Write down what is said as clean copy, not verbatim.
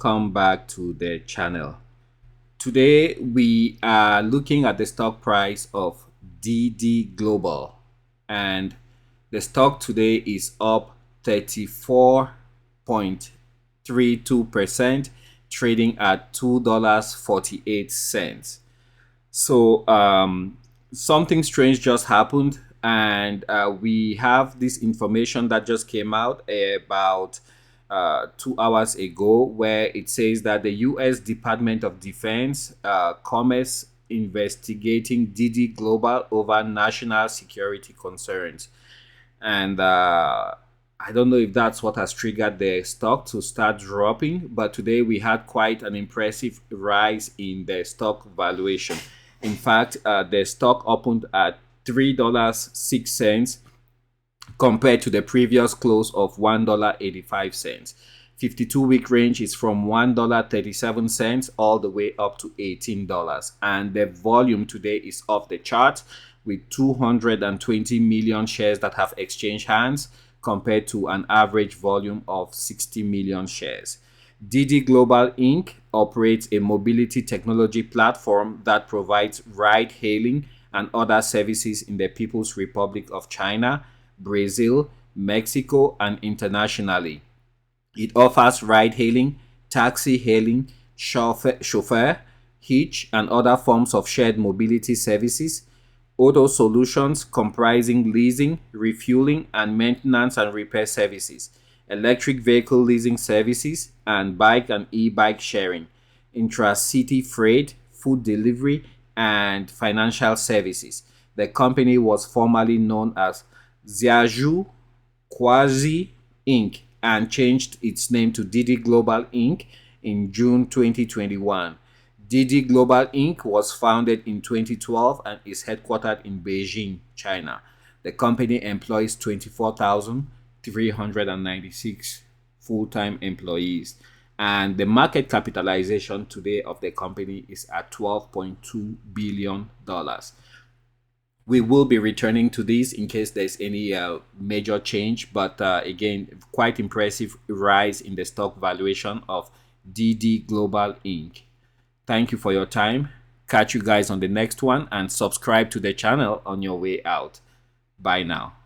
Come back to the channel. Today we are looking at the stock price of DiDi Global, and the stock today is up 34.32%, trading at $2.48. So something strange just happened, and we have this information that just came out about 2 hours ago, where it says that the U.S. Department of Defense Commerce investigating DiDi Global over national security concerns. And I don't know if that's what has triggered the stock to start dropping, but today we had quite an impressive rise in the stock valuation. In fact, the stock opened at $3.06 compared to the previous close of $1.85. 52-week range is from $1.37 all the way up to $18. And the volume today is off the chart with 220 million shares that have exchanged hands compared to an average volume of 60 million shares. DiDi Global Inc. operates a mobility technology platform that provides ride-hailing and other services in the People's Republic of China, Brazil, Mexico, and internationally. It offers ride-hailing, taxi-hailing, chauffeur, hitch, and other forms of shared mobility services, auto solutions comprising leasing, refueling, and maintenance and repair services, electric vehicle leasing services, and bike and e-bike sharing, intra-city freight, food delivery, and financial services. The company was formerly known as Xiaoju Kuaizhi Inc. and changed its name to DiDi Global Inc. in June 2021. DiDi Global Inc. was founded in 2012 and is headquartered in Beijing, China. The company employs 24,396 full-time employees, and the market capitalization today of the company is at $12.2 billion. We will be returning to this in case there's any major change, but again, quite impressive rise in the stock valuation of DiDi Global Inc. Thank you for your time. Catch you guys on the next one, and subscribe to the channel on your way out. Bye now.